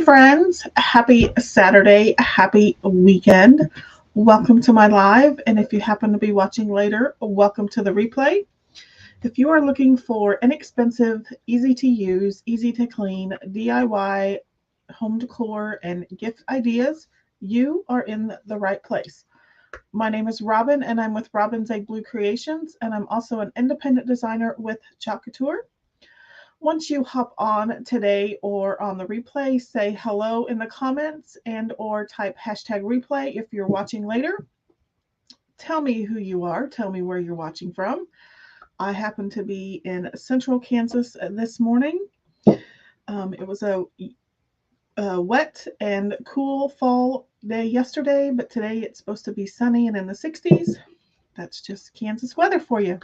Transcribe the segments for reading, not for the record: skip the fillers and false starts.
friends, happy Saturday, happy weekend. Welcome to my live, and if you happen to be watching later, welcome to the replay. If you are looking for inexpensive, easy to use, easy to clean, DIY, home decor, and gift ideas, you are in the right place. My name is Robin, and I'm with Robin's Egg Blue Creations, and I'm also an independent designer with Couture. Once you hop on today or on the replay, say hello in the comments and or type hashtag replay if you're watching later. Tell me who you are. Tell me where you're watching from. I happen to be in central Kansas this morning. It was a wet and cool fall day yesterday, but today it's supposed to be sunny and in the 60s. That's just Kansas weather for you.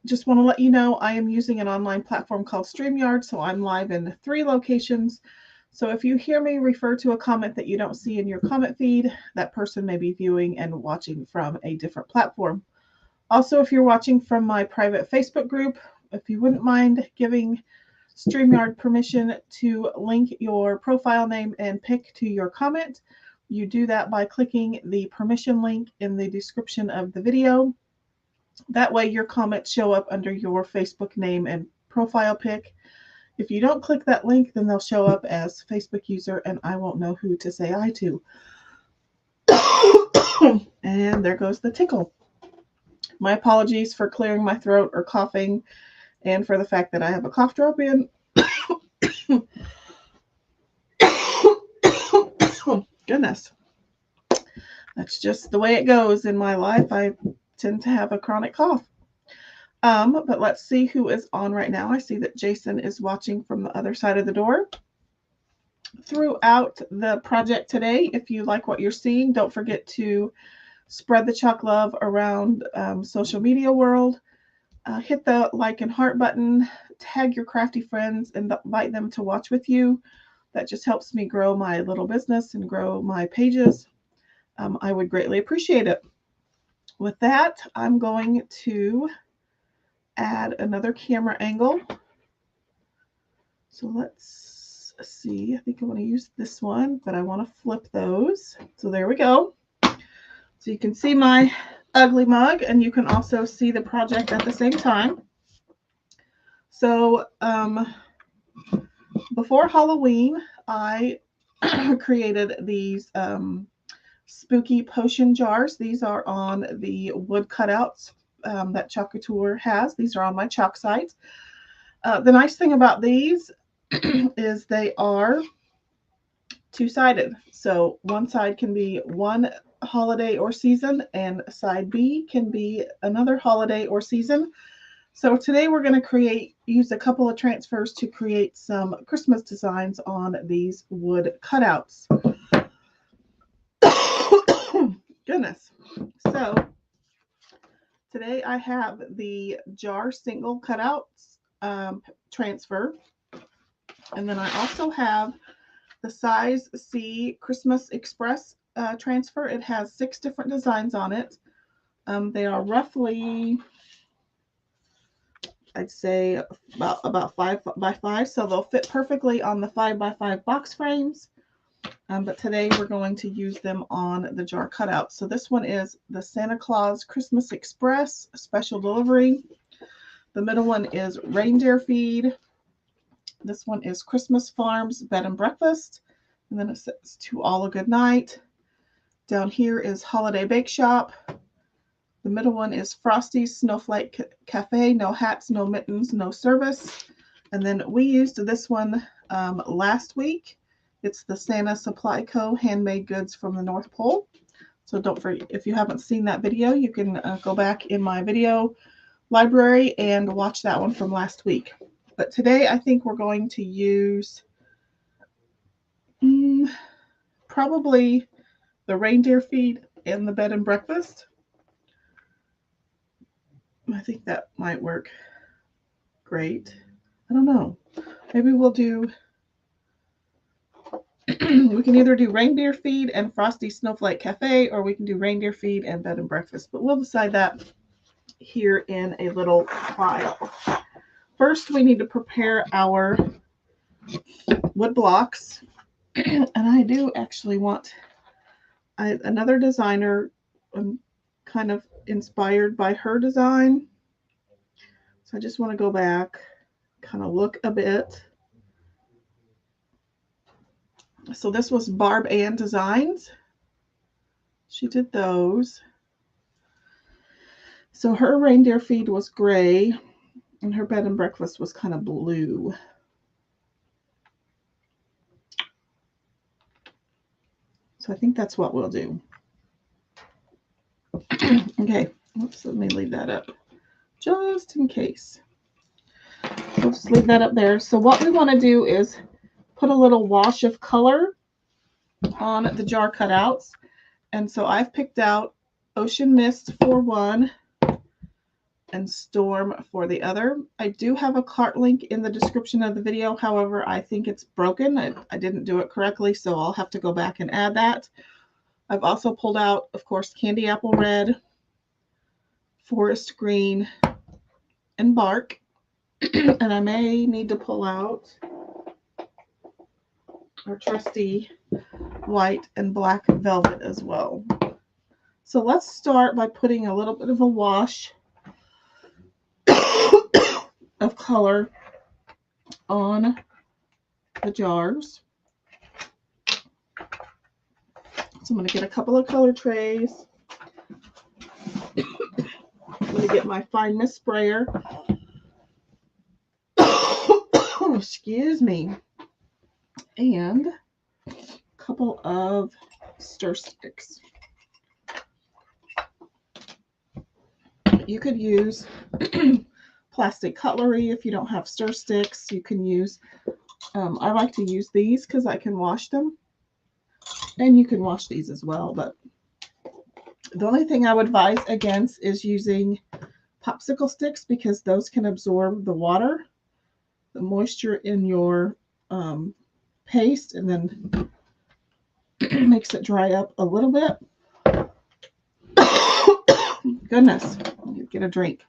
Just want to let you know I am using an online platform called StreamYard, so I'm live in 3 locations. So if you hear me refer to a comment that you don't see in your comment feed, that person may be viewing and watching from a different platform. Also, if you're watching from my private Facebook group, if you wouldn't mind giving StreamYard permission to link your profile name and pic to your comment, you do that by clicking the permission link in the description of the video. That way your comments show up under your Facebook name and profile pic. If you don't click that link, then they'll show up as Facebook user and I won't know who to say hi to. And there goes the tickle. My apologies for clearing my throat or coughing and for the fact that I have a cough drop in. Goodness. That's just the way it goes in my life. I tend to have a chronic cough. But let's see who is on right now. I see that Jason is watching from the other side of the door. Throughout the project today, if you like what you're seeing, don't forget to spread the chalk love around social media world. Hit the like and heart button. Tag your crafty friends and invite them to watch with you. That just helps me grow my little business and grow my pages. I would greatly appreciate it. With that, I'm going to add another camera angle. So let's see. I think I want to use this one, but I want to flip those. So there we go. So you can see my ugly mug, and you can also see the project at the same time. So before Halloween, I created these spooky potion jars. These are on the wood cutouts that Couture has. These are on my chalk sites. The nice thing about these is they are two-sided. So one side can be one holiday or season, and side B can be another holiday or season. So today we're going to use a couple of transfers to create some Christmas designs on these wood cutouts. Goodness. So today I have the jar single cutouts transfer. And then I also have the size C Christmas Express transfer. It has 6 different designs on it. They are roughly, I'd say about 5 by 5. So they'll fit perfectly on the 5 by 5 box frames. But today we're going to use them on the jar cutout. So this one is the Santa Claus Christmas Express special delivery. The middle one is reindeer feed. This one is Christmas Farms Bed and Breakfast. And then it says to all a good night. Down here is Holiday Bake Shop. The middle one is Frosty's Snowflake Cafe. No hats, no mittens, no service. And then we used this one last week. It's the Santa Supply Co. Handmade Goods from the North Pole. So don't forget, if you haven't seen that video, you can go back in my video library and watch that one from last week. But today I think we're going to use probably the reindeer feed and the bed and breakfast. I think that might work great. I don't know. Maybe we'll do... we can either do reindeer feed and Frosty Snowflake Cafe, or we can do reindeer feed and bed and breakfast. But we'll decide that here in a little while. First, we need to prepare our wood blocks. And I do actually want another designer. I'm kind of inspired by her design. So I just want to go back, kind of look a bit. So this was Barb Ann Designs. She did those. So her reindeer feed was gray and her bed and breakfast was kind of blue. So I think that's what we'll do. Okay, oops, let me leave that up just in case. We'll just leave that up there. So what we want to do is put a little wash of color on the jar cutouts. And so I've picked out Ocean Mist for one and Storm for the other. I do have a cart link in the description of the video. However, I think it's broken. I didn't do it correctly, so I'll have to go back and add that. I've also pulled out, of course, Candy Apple Red, Forest Green, and Bark. And I may need to pull out our trusty White and Black Velvet as well. So let's start by putting a little bit of a wash of color on the jars. So I'm going to get a couple of color trays. I'm going to get my fine mist sprayer. Excuse me. And a couple of stir sticks. You could use plastic cutlery if you don't have stir sticks. You can use, I like to use these because I can wash them. And you can wash these as well. But the only thing I would advise against is using popsicle sticks because those can absorb the water, the moisture in your paste, and then makes it dry up a little bit. Goodness, get a drink.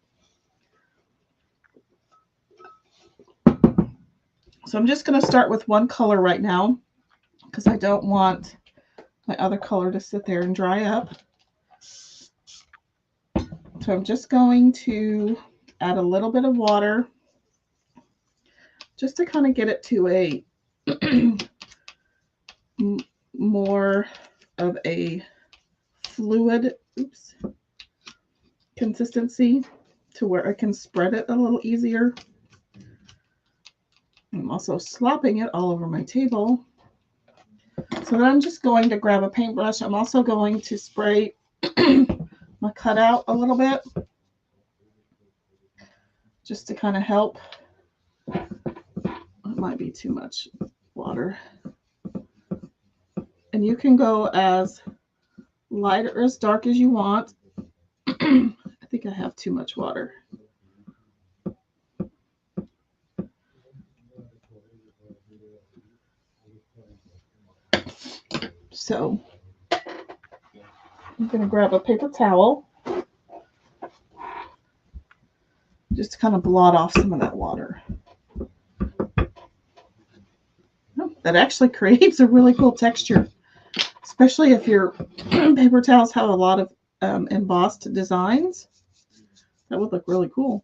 So I'm just going to start with one color right now because I don't want my other color to sit there and dry up. So I'm just going to add a little bit of water just to kind of get it to a more of a fluid consistency to where I can spread it a little easier. I'm also slopping it all over my table. So then I'm just going to grab a paintbrush. I'm also going to spray my cutout a little bit just to kind of help. It might be too much water. And you can go as light or as dark as you want. I think I have too much water. So I'm going to grab a paper towel just to kind of blot off some of that water. That actually creates a really cool texture, especially if your paper towels have a lot of embossed designs. That would look really cool.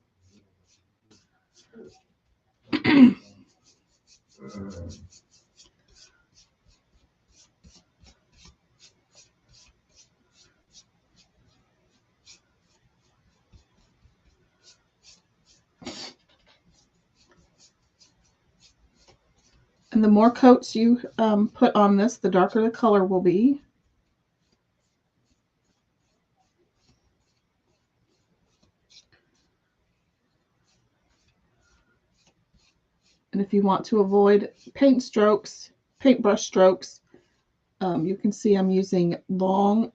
And the more coats you put on this, the darker the color will be. And if you want to avoid paintbrush strokes, you can see I'm using long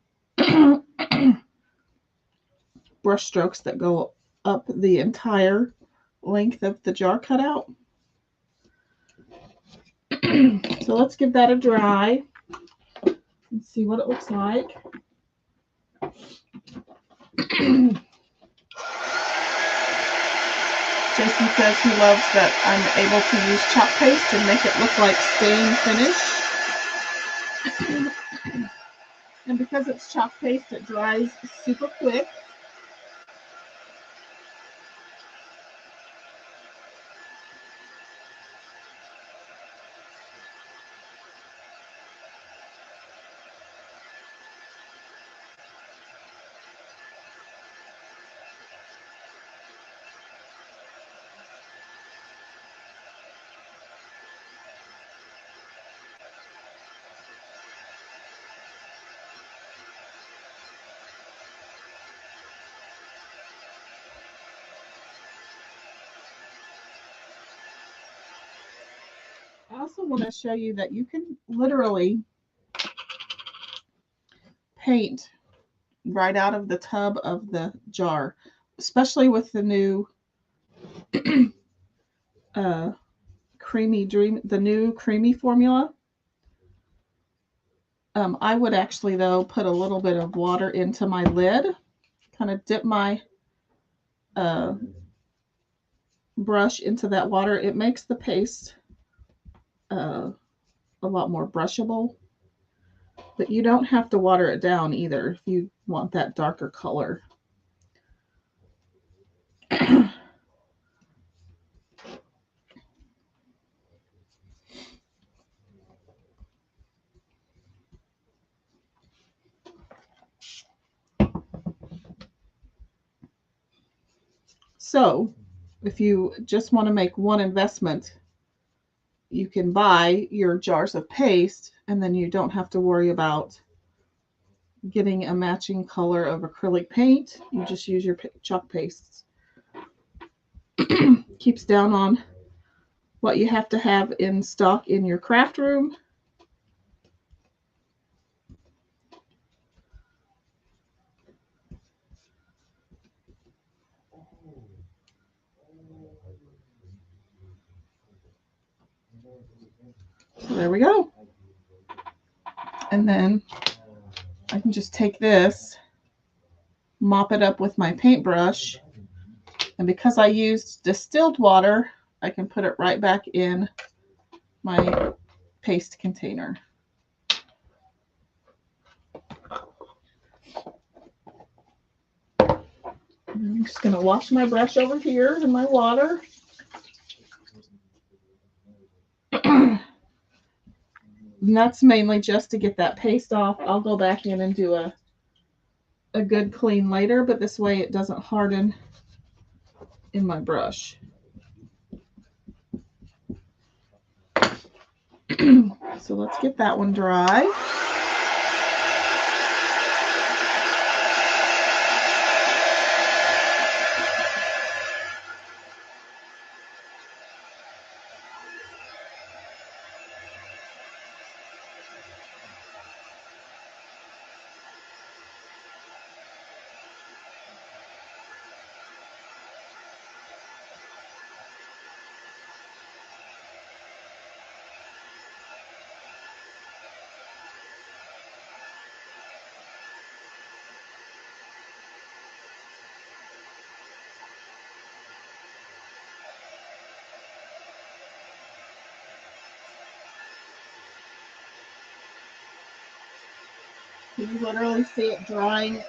brush strokes that go up the entire length of the jar cutout. So let's give that a dry and see what it looks like. Jason says he loves that I'm able to use chalk paste and make it look like stain finish. And because it's chalk paste, it dries super quick. I also want to show you that you can literally paint right out of the tub of the jar, especially with the new the new creamy formula. I would actually, though, put a little bit of water into my lid, kind of dip my brush into that water. It makes the paste a lot more brushable, but you don't have to water it down either if you want that darker color. So if you just want to make one investment, you can buy your jars of paste, and then you don't have to worry about getting a matching color of acrylic paint. You just use your chalk pastes. Keeps down on what you have to have in stock in your craft room. So there we go. And then I can just take this, mop it up with my paintbrush, and because I used distilled water, I can put it right back in my paste container. I'm just going to wash my brush over here in my water. And that's mainly just to get that paste off. I'll go back in and do a good clean later, but this way it doesn't harden in my brush. So let's get that one dry. You literally see it drying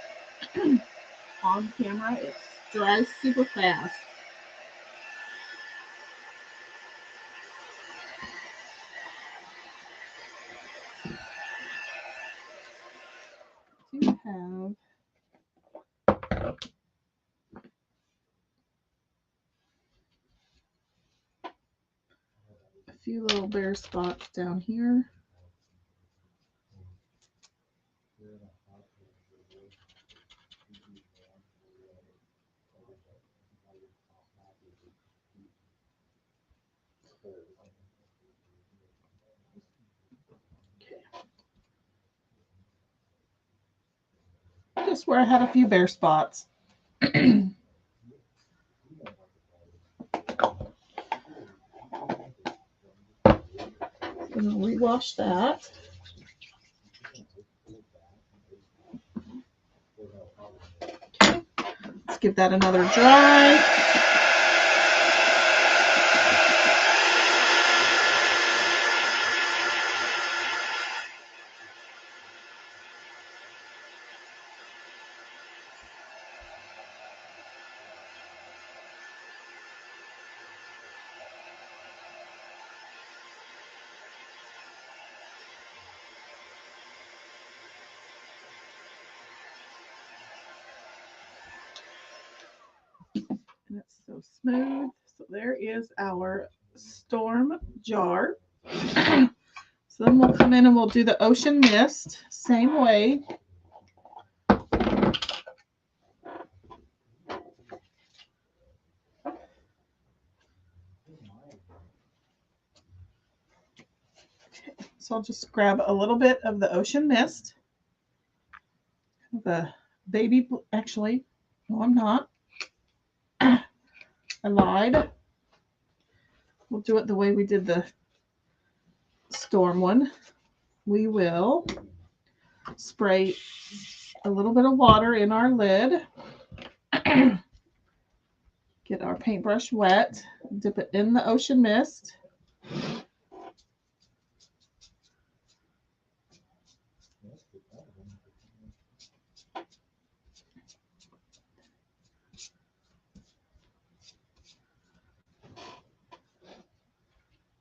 on camera. It dries super fast. I do have a few little bare spots down here. Just where I had a few bare spots. I'm going to rewash that. Okay. Let's give that another dry. So smooth. So there is our storm jar. So then we'll come in and we'll do the ocean mist. Same way. So I'll just grab a little bit of the ocean mist. The baby, actually, no, I'm not. I lied. We'll do it the way we did the storm one. We will spray a little bit of water in our lid. Get our paintbrush wet. Dip it in the ocean mist.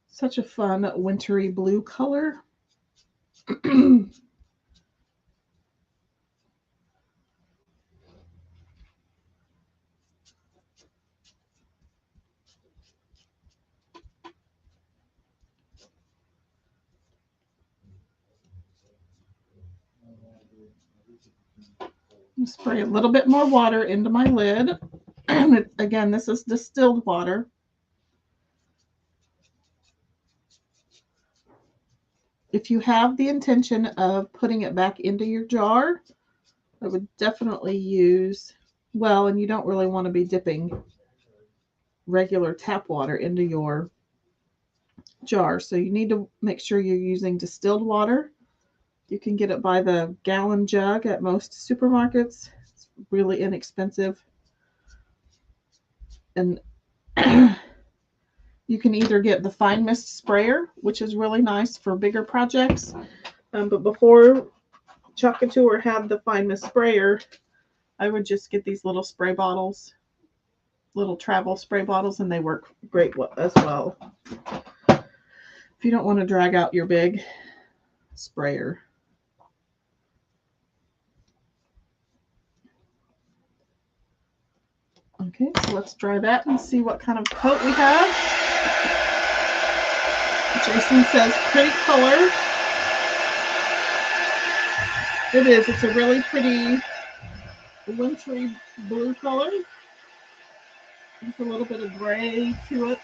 Such a fun wintry blue color. Spray a little bit more water into my lid. Again, this is distilled water. If you have the intention of putting it back into your jar, I would definitely use, well, and you don't really want to be dipping regular tap water into your jar. So you need to make sure you're using distilled water. You can get it by the gallon jug at most supermarkets. It's really inexpensive. And you can either get the fine mist sprayer, which is really nice for bigger projects. But before Couture had the fine mist sprayer, I would just get these little spray bottles, little travel spray bottles, and they work great as well. If you don't want to drag out your big sprayer. Okay, so let's dry that and see what kind of coat we have. Jason says pretty color. It is. It's a really pretty wintry blue color. With a little bit of gray to it.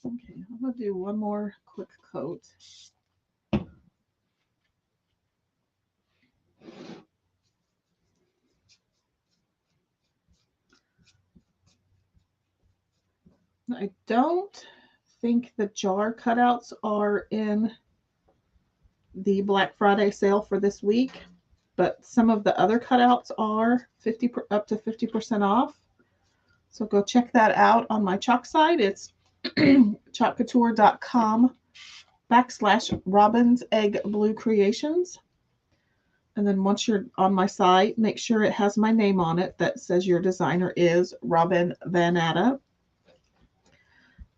Okay, I'm going to do one more quick coat. I don't think the jar cutouts are in the Black Friday sale for this week, but some of the other cutouts are up to 50% off. So go check that out on my chalk site. It's chalkcouture.com/Robin's Egg Blue Creations. And then once you're on my site, make sure it has my name on it that says your designer is Robin Van Atta.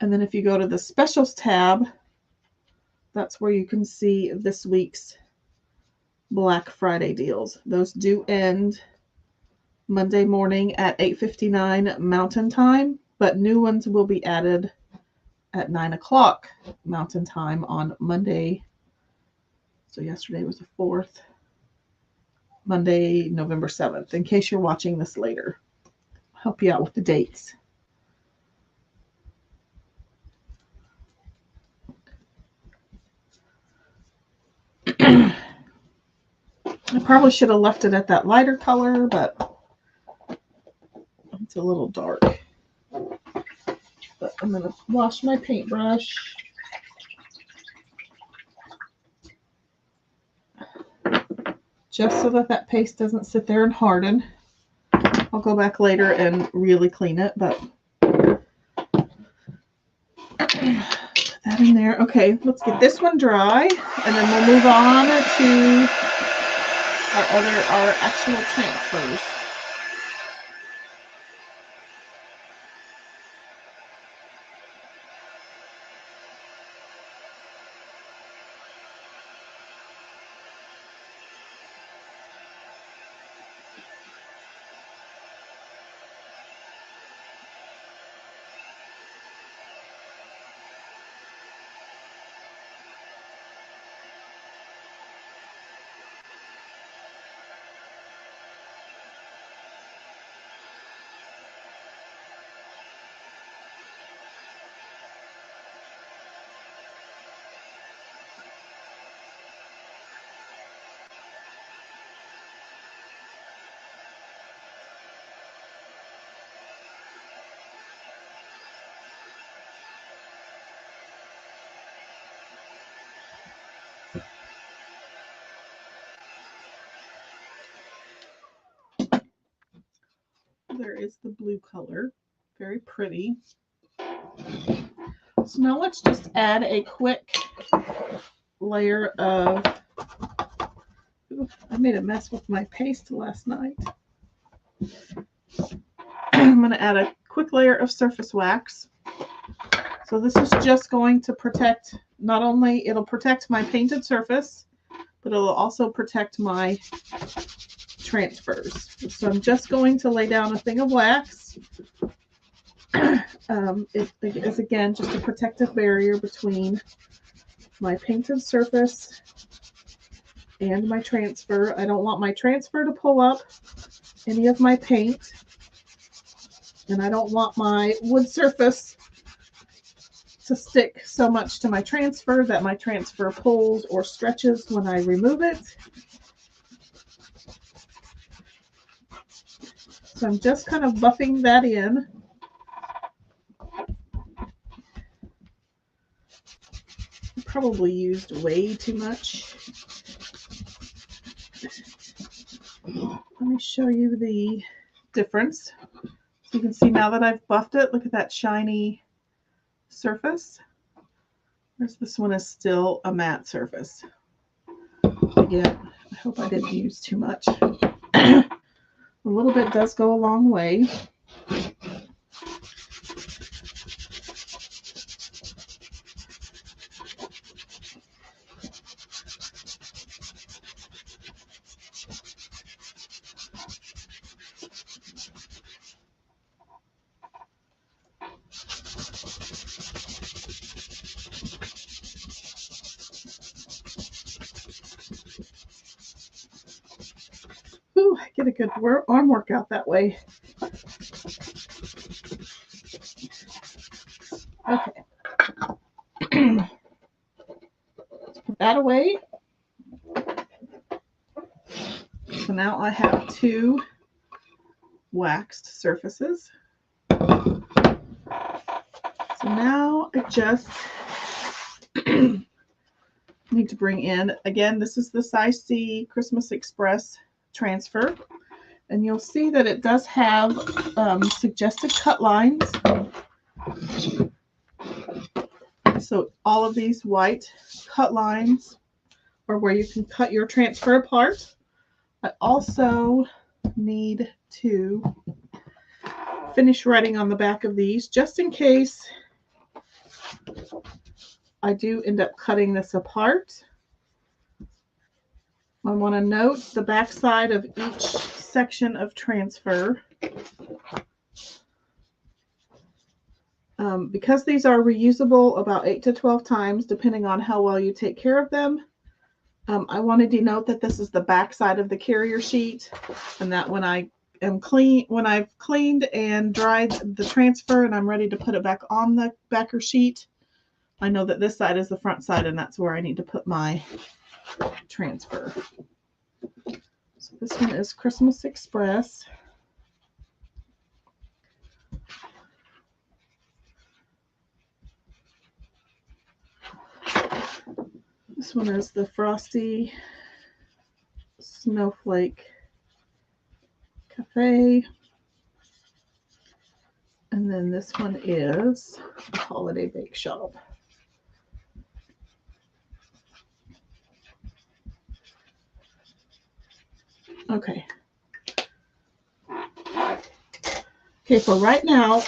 And then if you go to the specials tab, that's where you can see this week's Black Friday deals. Those do end Monday morning at 8:59 Mountain Time, but new ones will be added at 9 o'clock Mountain Time on Monday. So yesterday was the 4th. Monday, November 7th, in case you're watching this later. I'll help you out with the dates. I probably should have left it at that lighter color, but it's a little dark. But I'm going to wash my paintbrush. Just so that that paste doesn't sit there and harden. I'll go back later and really clean it, but put that in there. Okay, let's get this one dry, and then we'll move on to our actual transfers. There is the blue color. Very pretty. So now let's just add a quick layer of... Ooh, I made a mess with my paste last night. I'm going to add a quick layer of surface wax. So this is just going to protect, not only it'll protect my painted surface, but it'll also protect my transfers. So I'm just going to lay down a thing of wax. It is, again, just a protective barrier between my painted surface and my transfer. I don't want my transfer to pull up any of my paint, and I don't want my wood surface to stick so much to my transfer that my transfer pulls or stretches when I remove it. So I'm just kind of buffing that in. I probably used way too much. Let me show you the difference. So you can see now that I've buffed it, look at that shiny surface. Whereas this one is still a matte surface. Again, I hope I didn't use too much. A little bit does go a long way. Ooh, I get a good arm workout that way. Okay. Let's put that away. So now I have two waxed surfaces. So now I just need to bring in, again, this is the size C Christmas Express transfer, and you'll see that it does have suggested cut lines. So all of these white cut lines are where you can cut your transfer apart. I also need to finish writing on the back of these just in case I do end up cutting this apart. I want to note the back side of each section of transfer. Because these are reusable about 8 to 12 times, depending on how well you take care of them. I want to denote that this is the back side of the carrier sheet, and that when I've cleaned and dried the transfer and I'm ready to put it back on the backer sheet, I know that this side is the front side, and that's where I need to put my transfer. This one is Christmas Express. This one is the Frosty Snowflake Cafe. And then this one is the Holiday Bake Shop. Okay. Okay, for right now,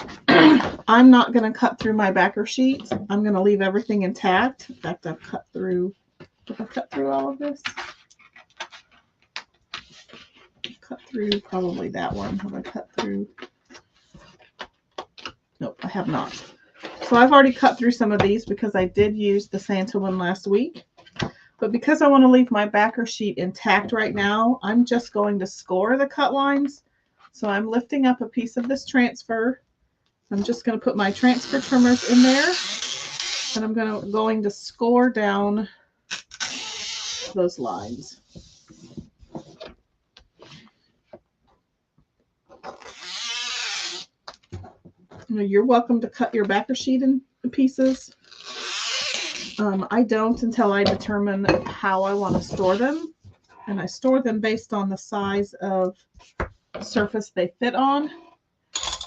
I'm not going to cut through my backer sheet. I'm going to leave everything intact. In fact, I've cut through, have I cut through all of this? Cut through probably that one. Have I cut through? Nope, I have not. So I've already cut through some of these because I did use the Santa one last week. But because I want to leave my backer sheet intact right now, I'm just going to score the cut lines. So I'm lifting up a piece of this transfer. I'm just going to put my transfer trimmers in there. And I'm going to score down those lines. You're welcome to cut your backer sheet in pieces. I don't until I determine how I want to store them. And I store them based on the size of surface they fit on.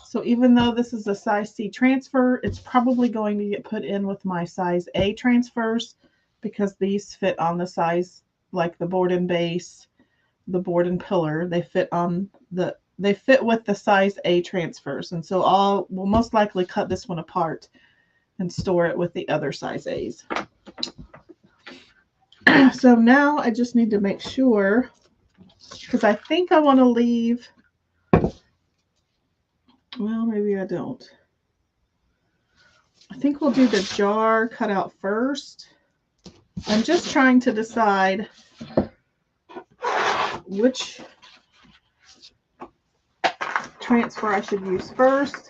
So even though this is a size C transfer, it's probably going to get put in with my size A transfers because these fit on the size, like the board and base, the board and pillar, they fit with the size A transfers. And so we'll most likely cut this one apart and store it with the other size A's. So now I just need to make sure, because I think I want to leave, well, maybe I don't. I think we'll do the jar cutout first. I'm just trying to decide which transfer I should use first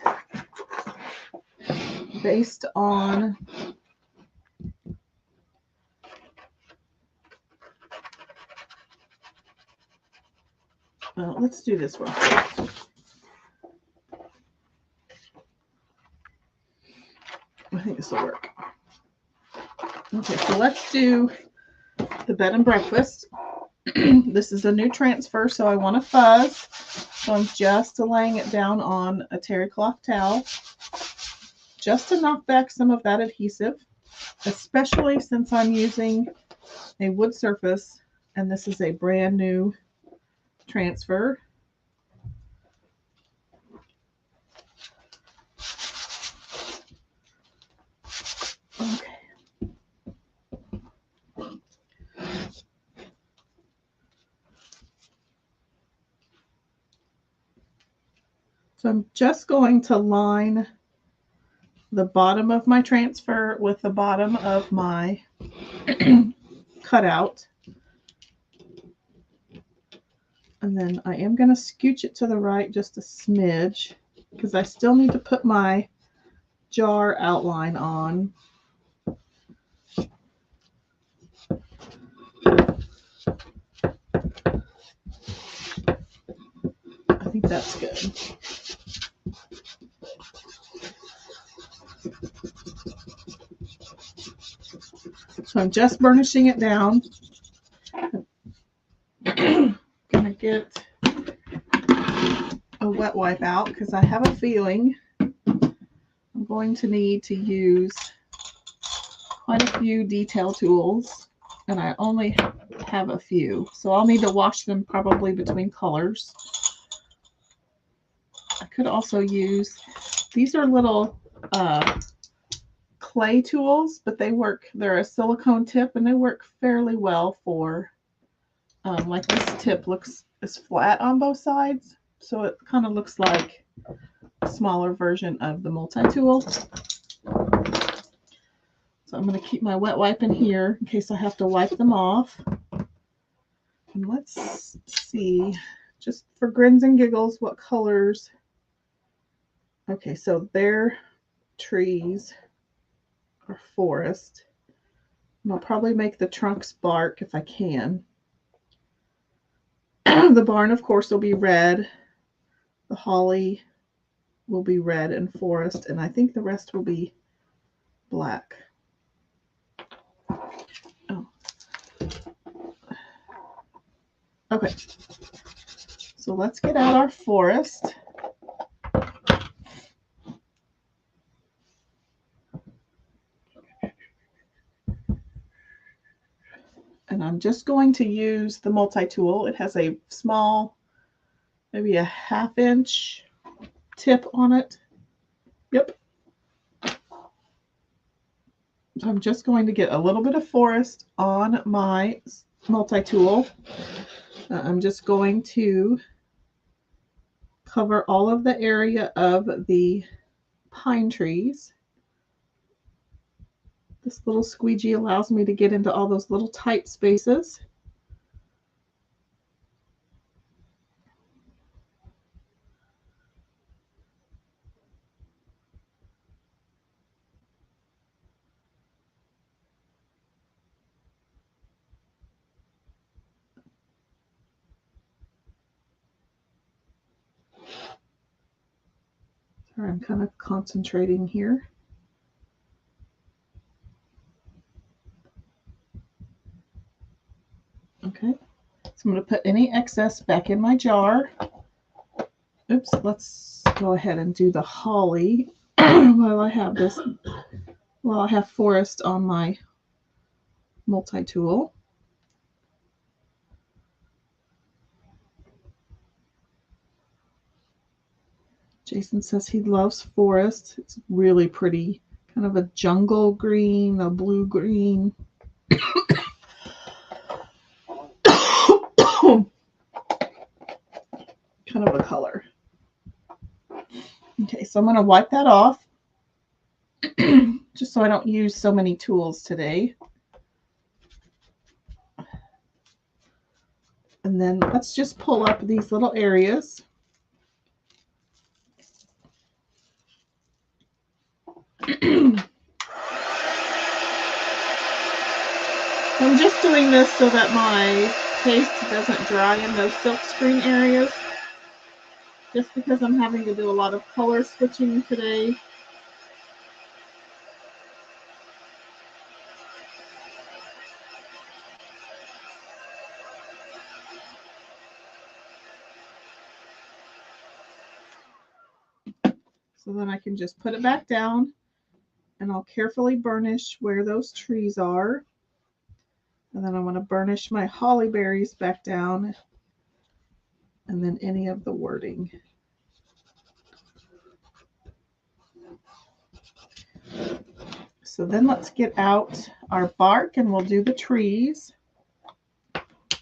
based on let's do this one. I think this will work. Okay, so let's do the bed and breakfast. This is a new transfer, so I want a fuzz. So I'm just laying it down on a terry cloth towel just to knock back some of that adhesive, especially since I'm using a wood surface and this is a brand new transfer. Okay. So I'm just going to line the bottom of my transfer with the bottom of my cutout. And then I am going to scooch it to the right just a smidge because I still need to put my jar outline on. I think that's good. So I'm just burnishing it down. I'm gonna get a wet wipe out because I have a feeling I'm going to need to use quite a few detail tools, and I only have a few, so I'll need to wash them probably between colors. I could also use, these are little clay tools, but they're a silicone tip and they work fairly well for, like this tip is flat on both sides. So it kind of looks like a smaller version of the multi-tool. So I'm going to keep my wet wipe in here in case I have to wipe them off. And let's see, just for grins and giggles, what colors. Okay, so they're trees or forest. And I'll probably make the trunks bark if I can. The barn, of course, will be red. The holly will be red and forest, and I think the rest will be black. Oh. Okay. So let's get out our forest. And I'm just going to use the multi-tool. It has a small, maybe a 1/2 inch tip on it. Yep. So I'm just going to get a little bit of forest on my multi-tool. I'm just going to cover all of the area of the pine trees. This little squeegee allows me to get into all those little tight spaces. Sorry, I'm kind of concentrating here. Okay, so I'm going to put any excess back in my jar. Oops, let's go ahead and do the holly while I have this, while I have forest on my multi-tool. Jason says he loves forest. It's really pretty, kind of a jungle green, a blue green. Kind of a color. Okay, so I'm going to wipe that off just so I don't use so many tools today. And then let's just pull up these little areas. I'm just doing this so that my paste doesn't dry in those silk screen areas, just because I'm having to do a lot of color switching today. So then I can just put it back down, and I'll carefully burnish where those trees are. And then I want to burnish my holly berries back down, and then any of the wording. So then let's get out our bark and we'll do the trees.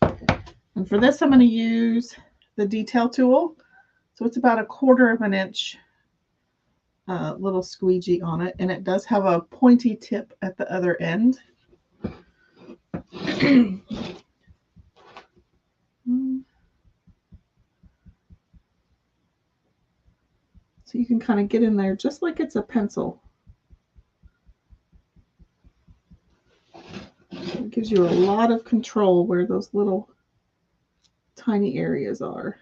And for this, I'm going to use the detail tool. So it's about 1/4 inch little squeegee on it, and it does have a pointy tip at the other end. So you can kind of get in there just like it's a pencil. It gives you a lot of control where those little tiny areas are.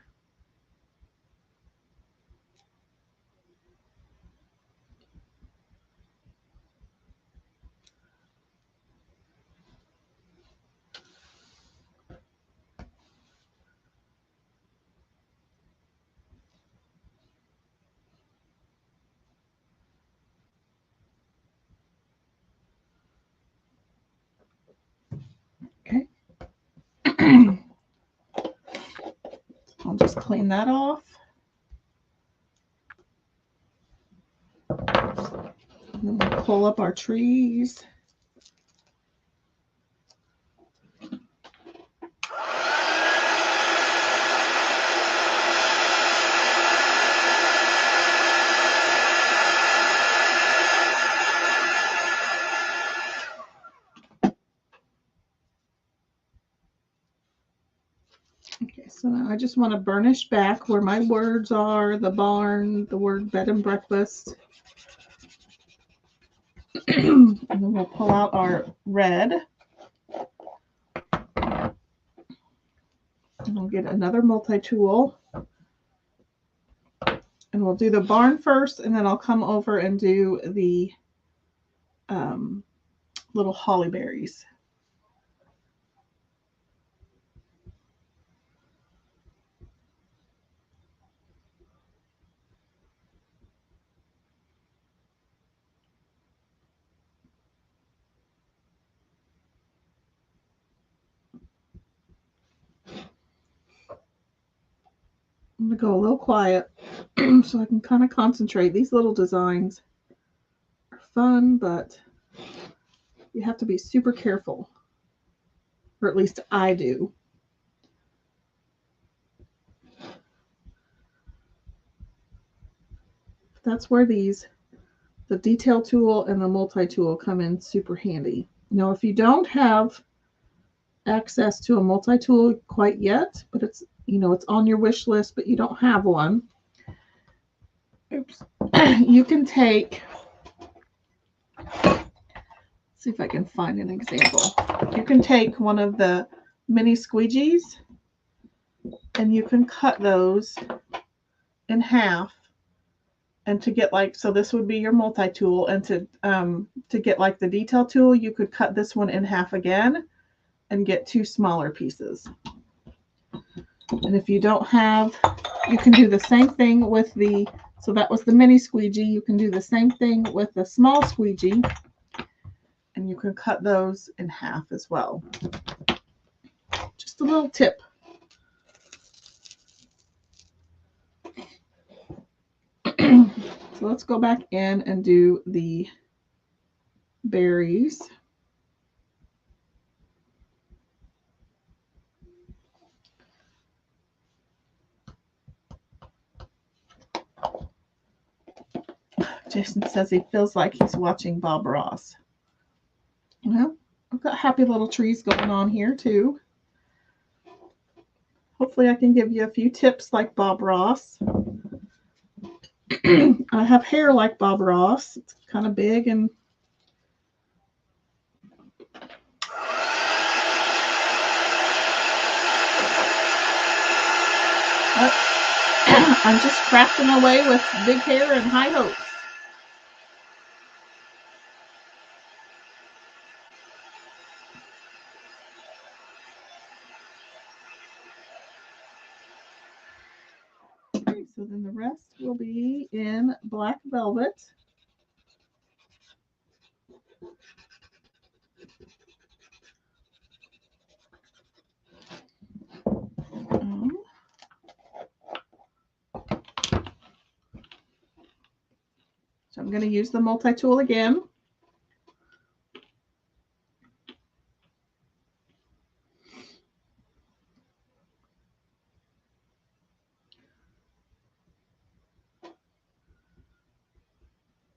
Okay. I'll just clean that off. And then we'll pull up our trees. Okay, so now I just want to burnish back where my words are, the barn, the word bed and breakfast. And then we'll pull out our red. And I'll get another multi-tool. And we'll do the barn first, and then I'll come over and do the little holly berries. I'm going to go a little quiet so I can kind of concentrate. These little designs are fun, but you have to be super careful, or at least I do. That's where the detail tool and the multi-tool come in super handy. Now, if you don't have access to a multi-tool quite yet, but it's on your wish list, but you don't have one, oops, you can take, see if I can find an example. You can take one of the mini squeegees and you can cut those in half, and to get so this would be your multi-tool, and to get like the detail tool, you could cut this one in half again and get two smaller pieces. And if you don't have, you can do the same thing with so that was the mini squeegee. You can do the same thing with the small squeegee, and you can cut those in half as well. Just a little tip. So let's go back in and do the berries. Jason says he feels like he's watching Bob Ross. Well, I've got happy little trees going on here too. Hopefully I can give you a few tips like Bob Ross. I have hair like Bob Ross. It's kind of big and I'm just crafting away with big hair and high hopes. Okay, so then the rest will be in black velvet. So I'm going to use the multi-tool again.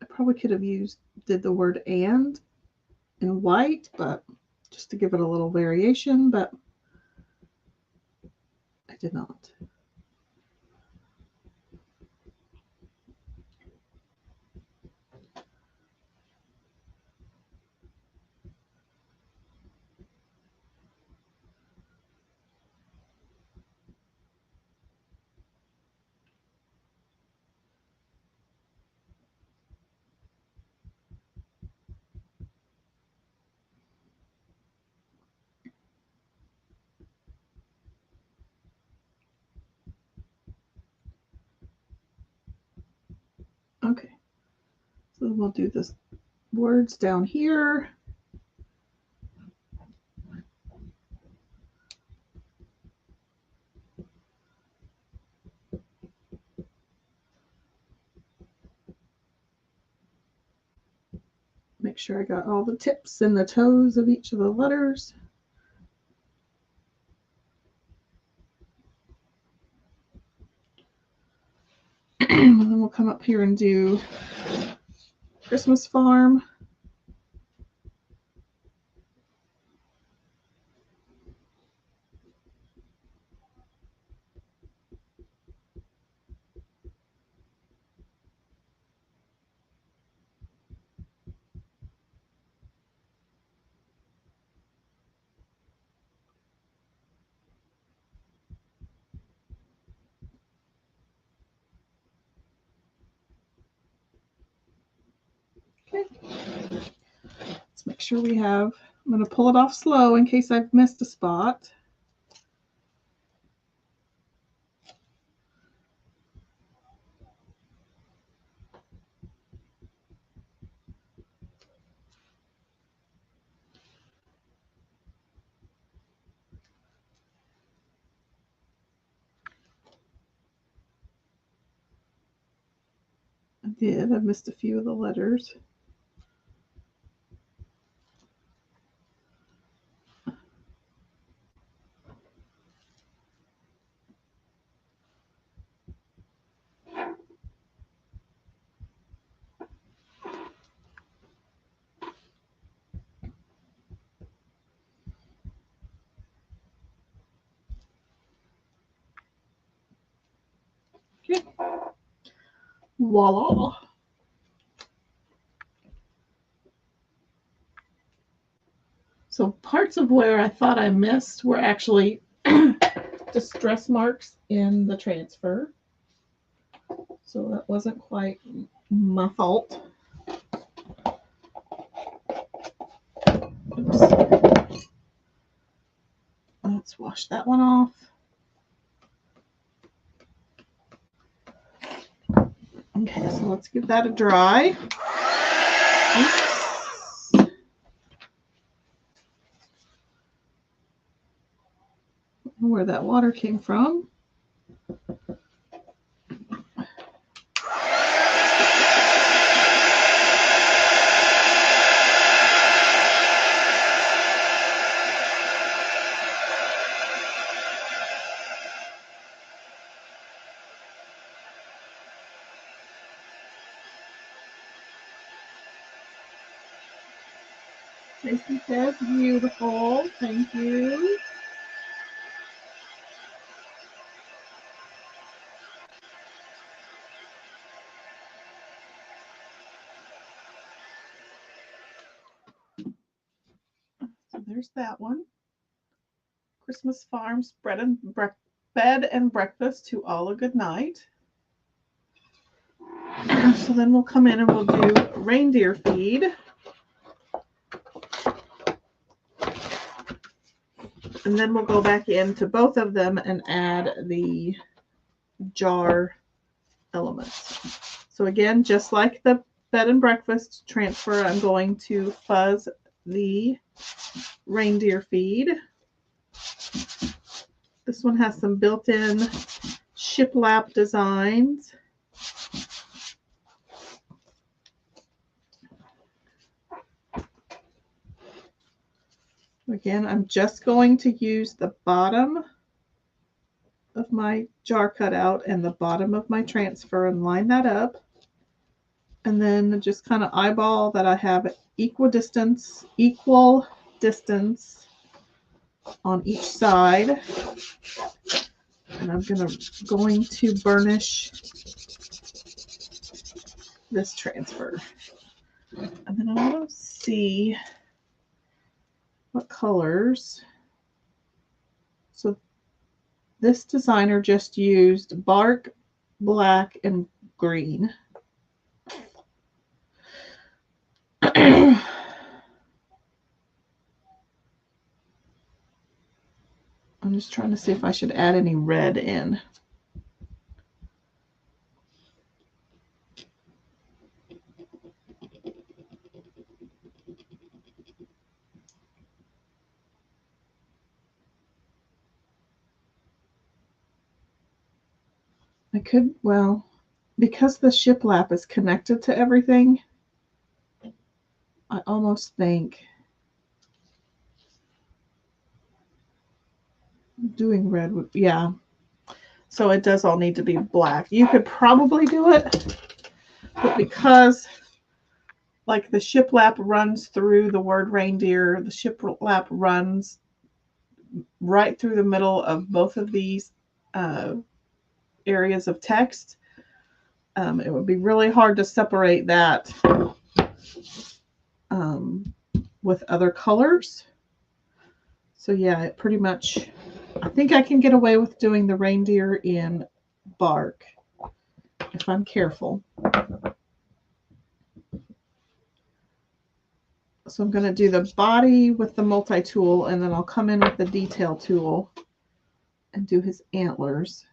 I probably could have did the word and in white, but just to give it a little variation, but I did not. Okay, so we'll do this words down here. Make sure I got all the tips and the toes of each of the letters. And then we'll come up here and do Christmas Farm. sure we have, I'm going to pull it off slow in case I've missed a spot. I did. I missed a few of the letters. Okay. Voila. So parts of where I thought I missed were actually distress marks in the transfer. So that wasn't quite my fault. Oops. Let's wash that one off. Okay, so let's give that a dry. Oops. Where that water came from. Tracy says, beautiful. Thank you. So there's that one. Christmas Farms bed and breakfast to all a good night. So then we'll come in and we'll do reindeer feed. And then we'll go back into both of them and add the jar elements. So again, just like the bed and breakfast transfer, I'm going to fuzz the reindeer feed. This one has some built-in shiplap designs. Again, I'm just going to use the bottom of my jar cutout and the bottom of my transfer and line that up. And then just kind of eyeball that I have equal distance on each side. And I'm going to burnish this transfer. And then I want to see what colors. So this designer just used bark, black, and green. I'm just trying to see if I should add any red in. I could, well, because the shiplap is connected to everything, I almost think doing red would, yeah. So it does all need to be black. You could probably do it, but because like the shiplap runs through the word reindeer, the shiplap runs right through the middle of both of these areas of text. It would be really hard to separate that with other colors. So yeah, it pretty much, I think I can get away with doing the reindeer in bark if I'm careful. So I'm going to do the body with the multi-tool, and then I'll come in with the detail tool and do his antlers.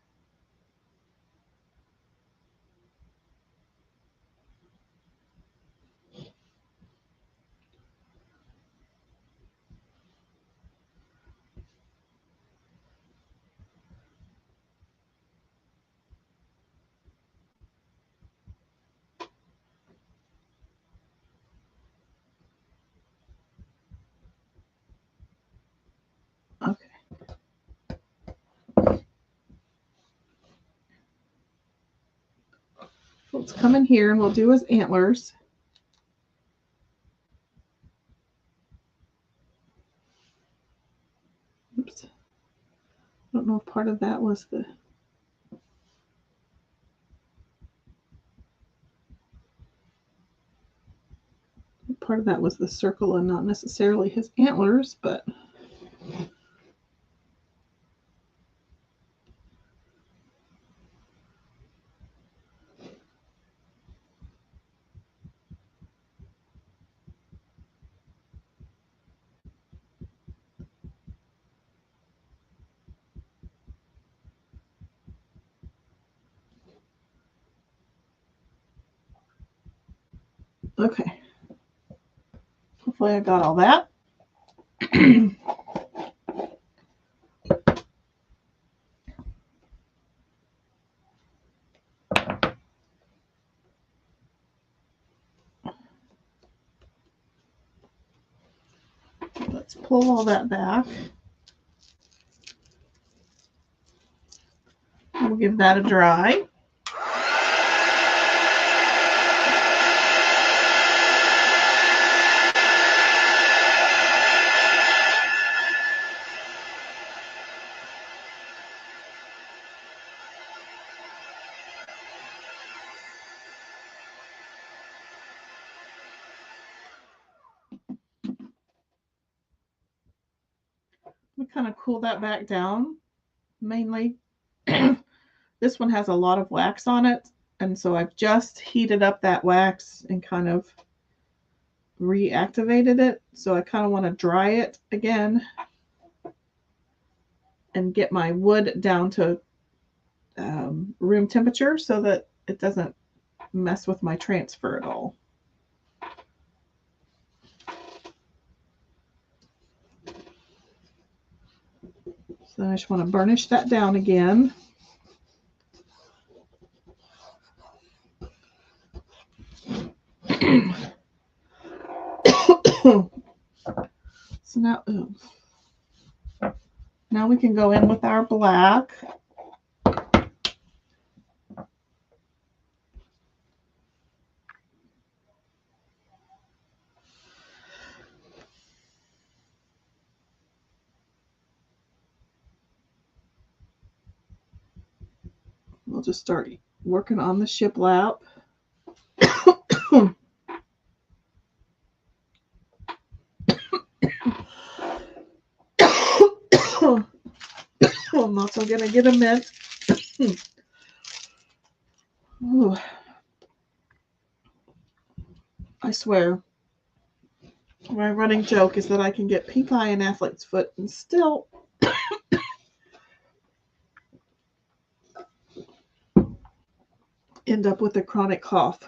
Okay. Let's come in here and we'll do his antlers. Oops. I don't know if part of that was the... Part of that was the circle and not necessarily his antlers, but... Okay. Hopefully I got all that. Let's pull all that back. We'll give that a dry. We kind of cool that back down. Mainly, this one has a lot of wax on it, and so I've just heated up that wax and kind of reactivated it. So I kind of want to dry it again and get my wood down to room temperature so that it doesn't mess with my transfer at all. So I just want to burnish that down again. So now we can go in with our black. We'll just start working on the shiplap. I'm also going to get a mint. Ooh. I swear, my running joke is that I can get pink eye and athlete's foot and still end up with a chronic cough.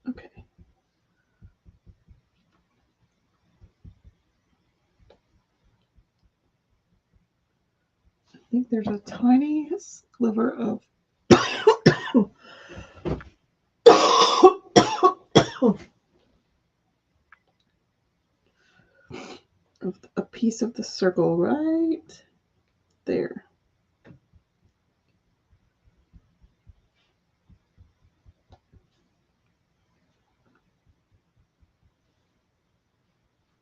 Okay. I think there's a tiny sliver of a piece of the circle right there.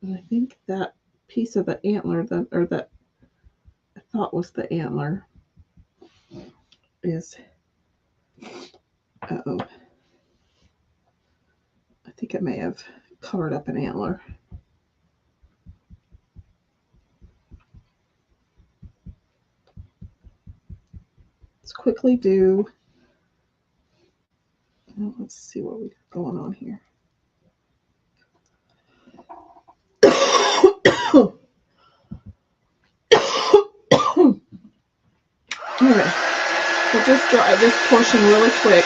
And I think that piece of the antler that I thought was the antler is, uh-oh, I think it may have covered up an antler. quickly do, let's see what we got going on here. Okay, so just dry this portion really quick.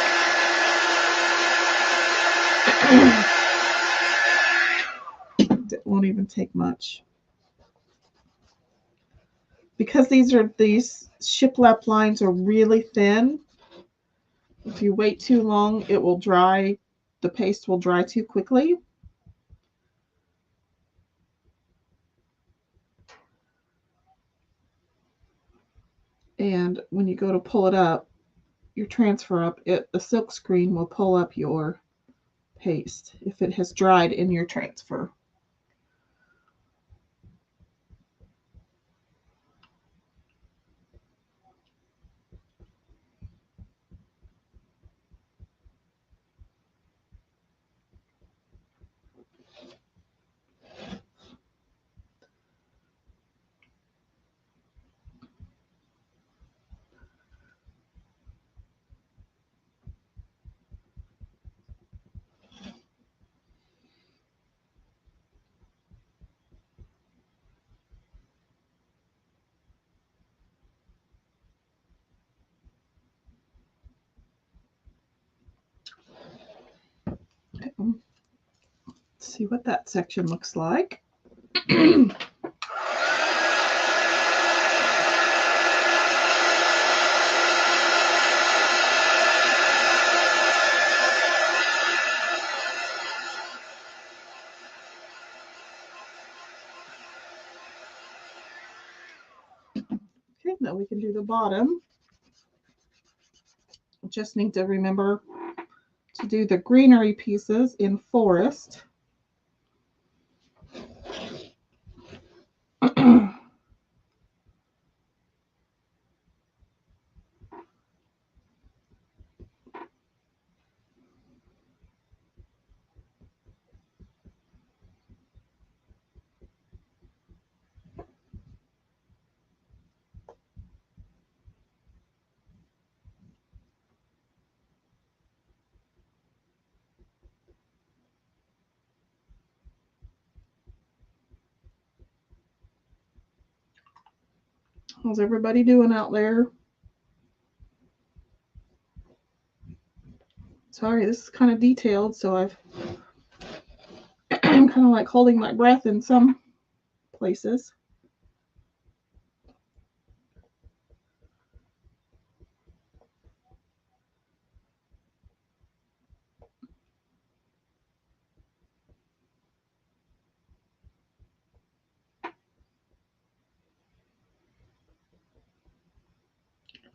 It won't even take much. Because these shiplap lines are really thin, if you wait too long, it will dry, the paste will dry too quickly. And when you go to pull it up, your transfer up, the silk screen will pull up your paste if it has dried in your transfer. Okay. Let's see what that section looks like. Okay, now we can do the bottom. Just need to remember to do the greenery pieces in forest. How's everybody doing out there? Sorry, this is kind of detailed, so I'm kind of like holding my breath in some places.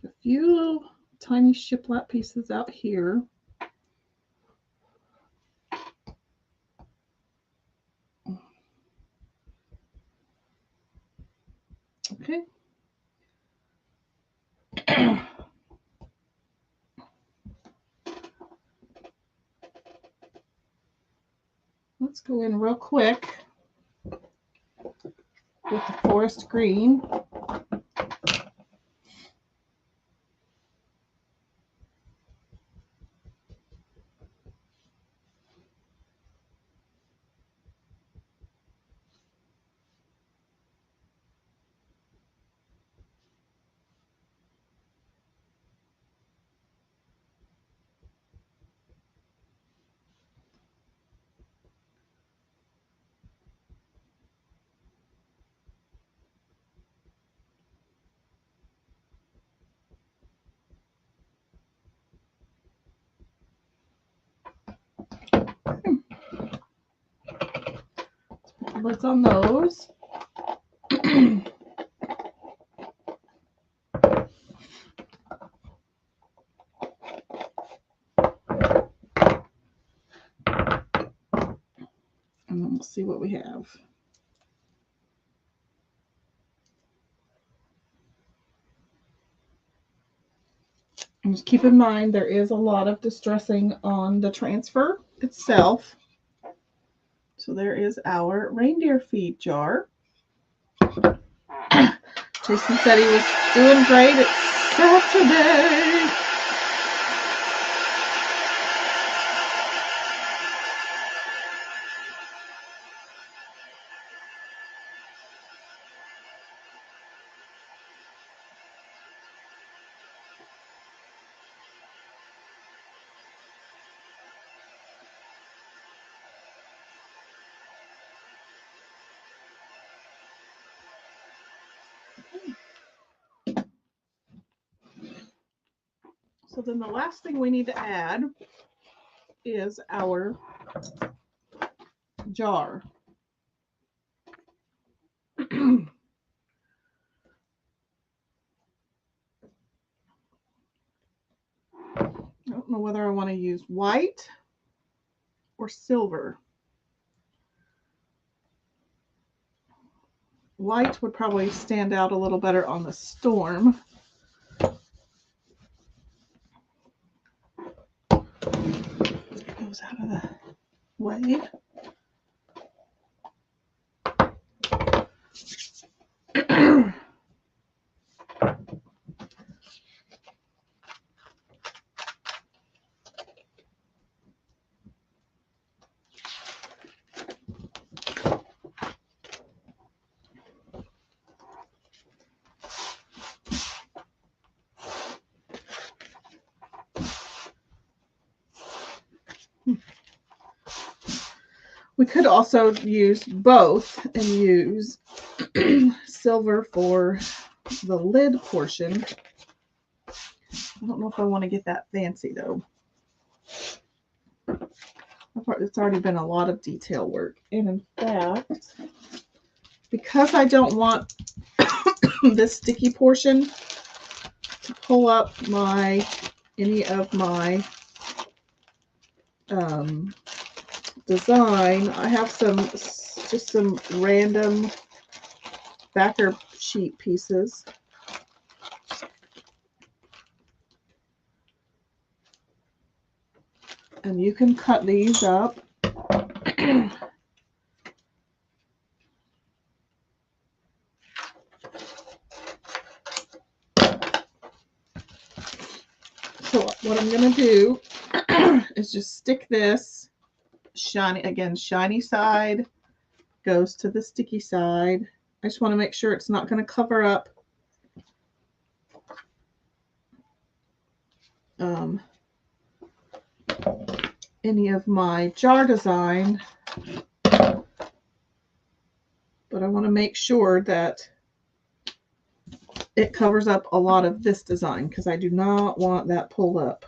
A few little tiny shiplap pieces out here. Okay. Let's go in real quick with the forest green. Lids on those. And then we'll see what we have. And just keep in mind there is a lot of distressing on the transfer itself. So there is our reindeer feed jar. Jason said he was doing great. It's Saturday. So then the last thing we need to add is our jar. I don't know whether I want to use white or silver. White would probably stand out a little better on the storm. Goes out of the way. We could also use both and use silver for the lid portion. I don't know if I want to get that fancy though. It's already been a lot of detail work. And in fact, because I don't want this sticky portion to pull up any of my design, I have just some random backer sheet pieces. And you can cut these up. So what I'm going to do is just stick this shiny side goes to the sticky side. I just want to make sure it's not going to cover up any of my jar design, but I want to make sure that it covers up a lot of this design because I do not want that pulled up.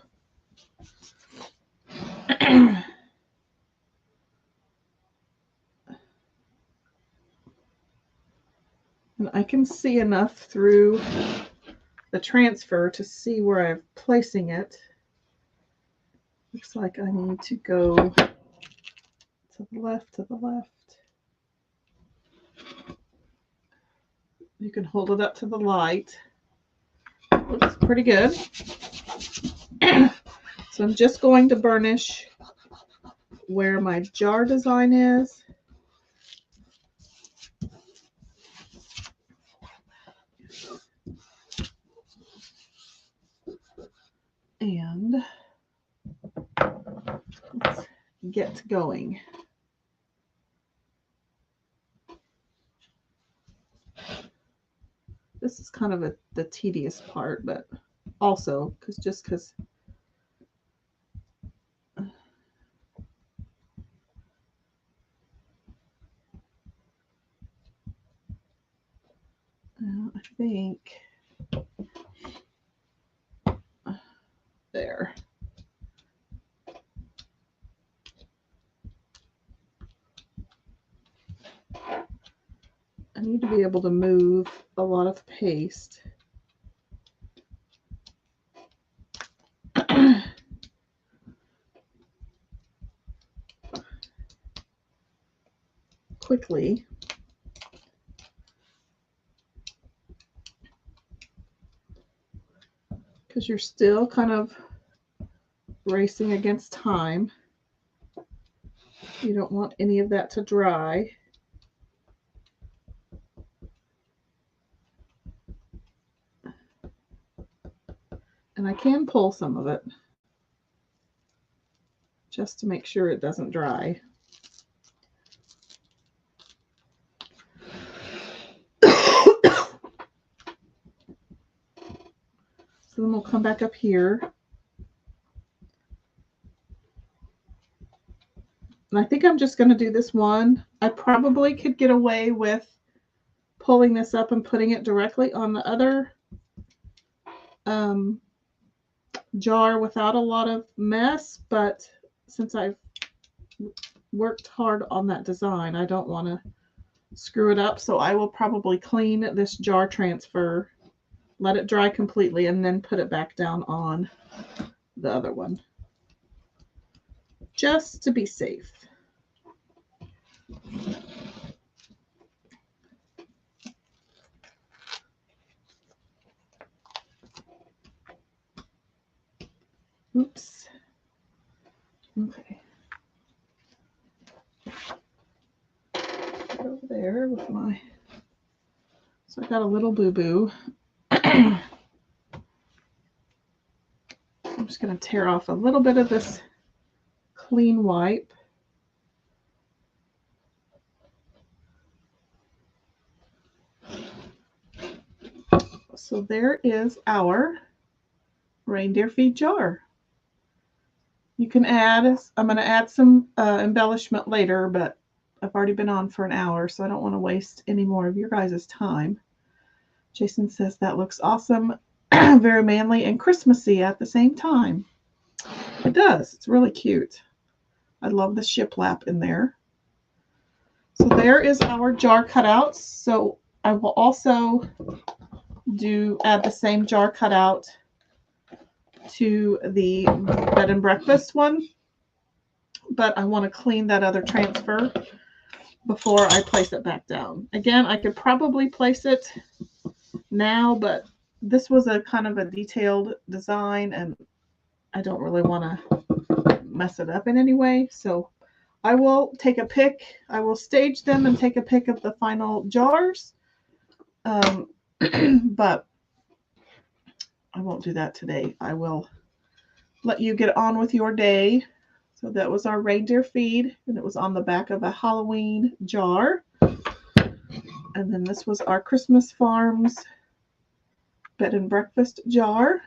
And I can see enough through the transfer to see where I'm placing it. Looks like I need to go to the left, You can hold it up to the light. Looks pretty good. So I'm just going to burnish where my jar design is. And let's get going. This is kind of the tedious part, but also because I think there. I need to be able to move a lot of paste. Quickly. Because you're still kind of racing against time. You don't want any of that to dry. And I can pull some of it just to make sure it doesn't dry. So then we'll come back up here. And I think I'm just going to do this one. I probably could get away with pulling this up and putting it directly on the other jar without a lot of mess, but since I've worked hard on that design, I don't want to screw it up, so I will probably clean this jar transfer, let it dry completely, and then put it back down on the other one, just to be safe. Oops. Okay. Over there with my, so I got a little boo-boo. I'm just going to tear off a little bit of this clean wipe. So there is our reindeer feed jar. You can add, I'm going to add some embellishment later, but I've already been on for an hour, so I don't want to waste any more of your guys' time. Jason says that looks awesome, very manly and Christmassy at the same time. It does. It's really cute. I love the shiplap in there. So there is our jar cutouts. So I will also add the same jar cutout to the bed and breakfast one, but I want to clean that other transfer before I place it back down. Again, I could probably place it now, but this was a kind of a detailed design and I don't really want to mess it up in any way. So I will take a pic. I will stage them and take a pic of the final jars. But I won't do that today. I will let you get on with your day. So that was our reindeer feed, and it was on the back of a Halloween jar. And then this was our Christmas Farms bed and breakfast jar.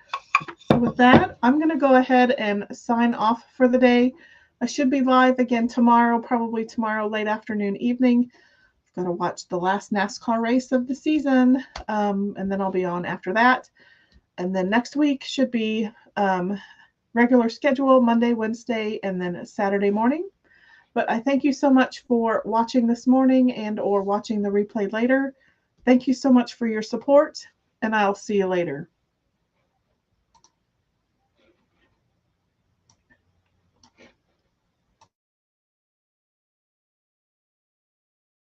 So with that, I'm going to go ahead and sign off for the day. I should be live again tomorrow, probably tomorrow late afternoon, evening. I've got to watch the last NASCAR race of the season, and then I'll be on after that. And then next week should be regular schedule, Monday, Wednesday, and then Saturday morning. But I thank you so much for watching this morning and or watching the replay later. Thank you so much for your support, and I'll see you later.